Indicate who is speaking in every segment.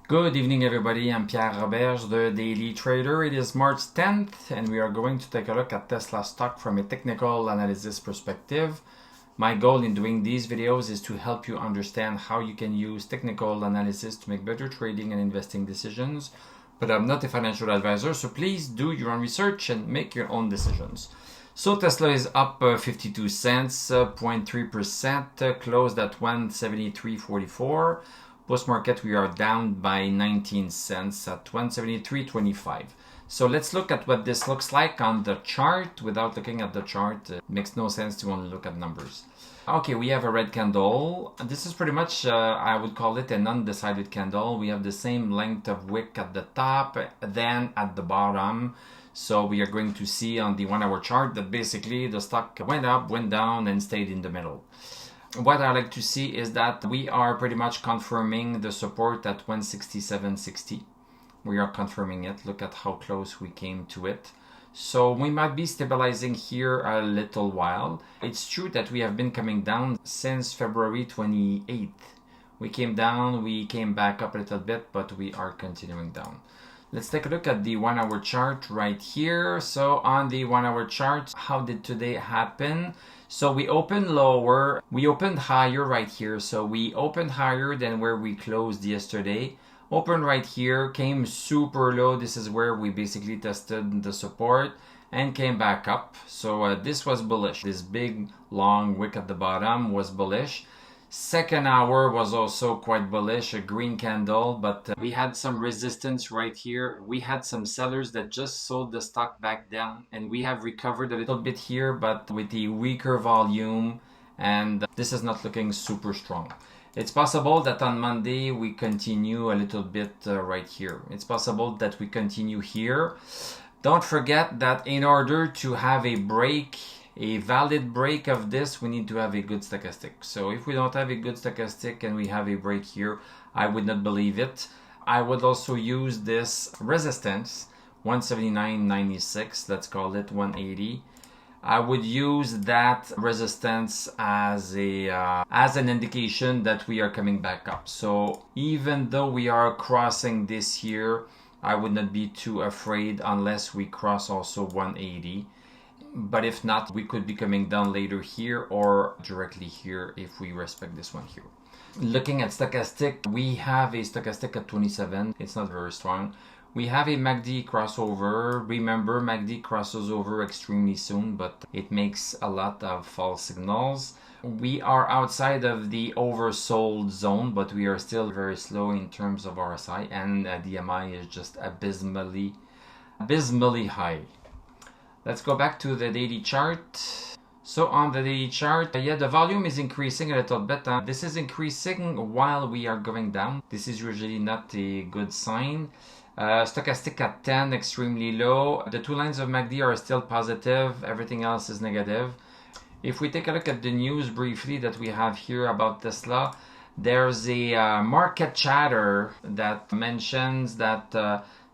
Speaker 1: Good evening, everybody. I'm Pierre Roberge, the Daily Trader. It is March 10th, and we are going to take a look at Tesla stock from a technical analysis perspective. My goal in doing these videos is to help you understand how you can use technical analysis to make better trading and investing decisions. But I'm not a financial advisor, so please do your own research and make your own decisions. So Tesla is up 52 cents, 0.3%, closed at 173.44. Post-market, we are down by 19 cents at 173.25. So let's look at what this looks like on the chart. Without looking at the chart, it makes no sense to only look at numbers. Okay, we have a red candle. This is pretty much, I would call it an undecided candle. We have the same length of wick at the top, then at the bottom. So we are going to see on the 1 hour chart that basically the stock went up, went down, and stayed in the middle. What I like to see is that we are pretty much confirming the support at 167.60. We are confirming it. Look at how close we came to it. So we might be stabilizing here a little while. It's true that we have been coming down since February 28th. We came down, we came back up a little bit, but we are continuing down. Let's take a look at the 1 hour chart right here. So on the 1 hour chart, how did today happen? So we opened lower, we opened higher right here. So we opened higher than where we closed yesterday. Opened right here, came super low. This is where we basically tested the support and came back up. So this was bullish. This big long wick at the bottom was bullish. Second hour was also quite bullish, a green candle, but we had some resistance right here. We had some sellers that just sold the stock back down, and we have recovered a little bit here, but with the weaker volume, and this is not looking super strong. It's possible that on Monday we continue a little bit right here. It's possible that we continue here. Don't forget that in order to have a break, a valid break of this, we need to have a good stochastic. So if we don't have a good stochastic and we have a break here, I would not believe it. I would also use this resistance, 179.96, let's call it 180. I would use that resistance as an indication that we are coming back up. So even though we are crossing this here, I would not be too afraid unless we cross also 180. But if not, we could be coming down later here or directly here if we respect this one here. Looking at stochastic, we have a stochastic at 27. It's not very strong. We have a MACD crossover. Remember, MACD crosses over extremely soon, but it makes a lot of false signals. We are outside of the oversold zone, but we are still very slow in terms of RSI, and DMI is just abysmally high. Let's go back to the daily chart. So on the daily chart, the volume is increasing a little bit. This is increasing while we are going down. This is usually not a good sign. Stochastic at 10, extremely low. The two lines of MACD are still positive. Everything else is negative. If we take a look at the news briefly that we have here about Tesla, there's a market chatter that mentions that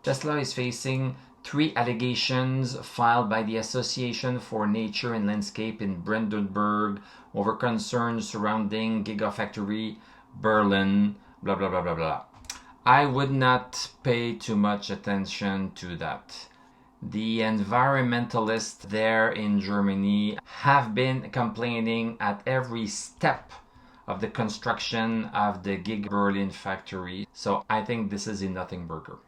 Speaker 1: Tesla is facing 3 allegations filed by the Association for Nature and Landscape in Brandenburg over concerns surrounding Gigafactory Berlin, blah, blah, blah, blah, blah. I would not pay too much attention to that. The environmentalists there in Germany have been complaining at every step of the construction of the Gig Berlin factory. So I think this is a nothing burger.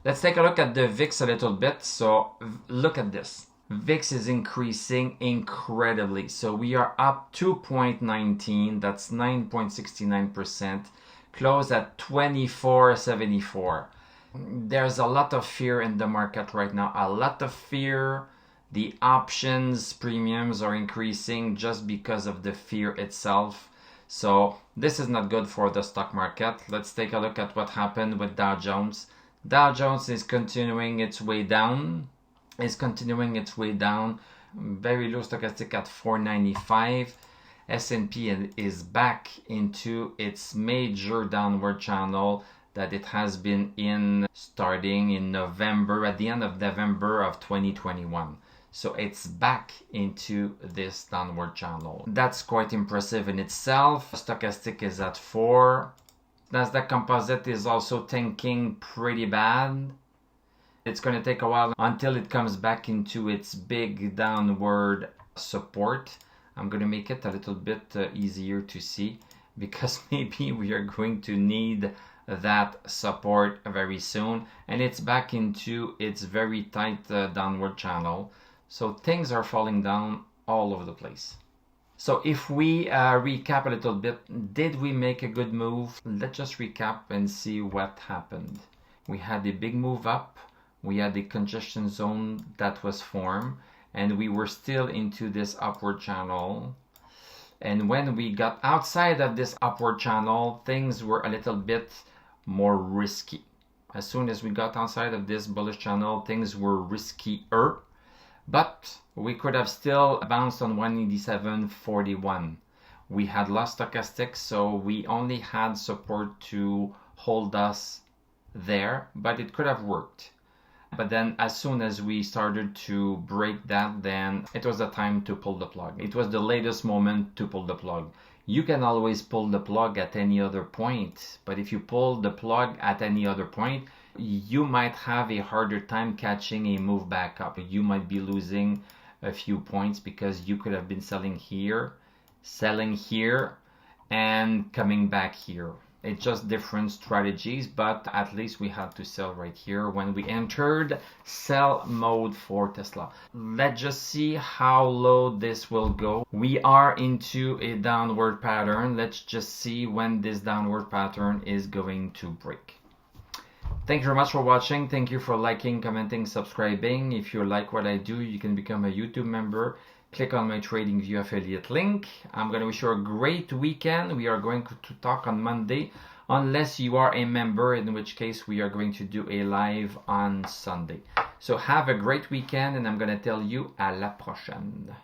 Speaker 1: Let's take a look at the VIX a little bit. So look at this. VIX is increasing incredibly. So we are up 2.19. That's 9.69%. Close at 24.74. There's a lot of fear in the market right now. A lot of fear. The options premiums are increasing just because of the fear itself. So this is not good for the stock market. Let's take a look at what happened with Dow Jones. Dow Jones is continuing its way down. Very low stochastic at 495. S&P is back into its major downward channel that it has been in starting in November, at the end of November of 2021. So it's back into this downward channel. That's quite impressive in itself. Stochastic is at 4. Nasdaq Composite is also tanking pretty bad. It's going to take a while until it comes back into its big downward support. I'm going to make it a little bit easier to see because maybe we are going to need that support very soon, and it's back into its very tight downward channel. So things are falling down all over the place. So if we recap a little bit, did we make a good move? Let's just recap and see what happened. We had a big move up. We had a congestion zone that was formed, and we were still into this upward channel. And when we got outside of this upward channel, things were a little bit more risky. As soon as we got outside of this bullish channel, things were riskier. But we could have still bounced on 187.41. We had lost stochastics, so we only had support to hold us there, but it could have worked. But then as soon as we started to break that, then it was the time to pull the plug. It was the latest moment to pull the plug. You can always pull the plug at any other point, but if you pull the plug at any other point, you might have a harder time catching a move back up. You might be losing a few points because you could have been selling here, and coming back here. It's just different strategies, but at least we had to sell right here when we entered sell mode for Tesla. Let's just see how low this will go. We are into a downward pattern. Let's just see when this downward pattern is going to break. Thank you very much for watching. Thank you for liking, commenting, subscribing. If you like what I do, you can become a YouTube member. Click on my TradingView affiliate link. I'm going to wish you a great weekend. We are going to talk on Monday, unless you are a member, in which case we are going to do a live on Sunday. So have a great weekend, and I'm going to tell you à la prochaine.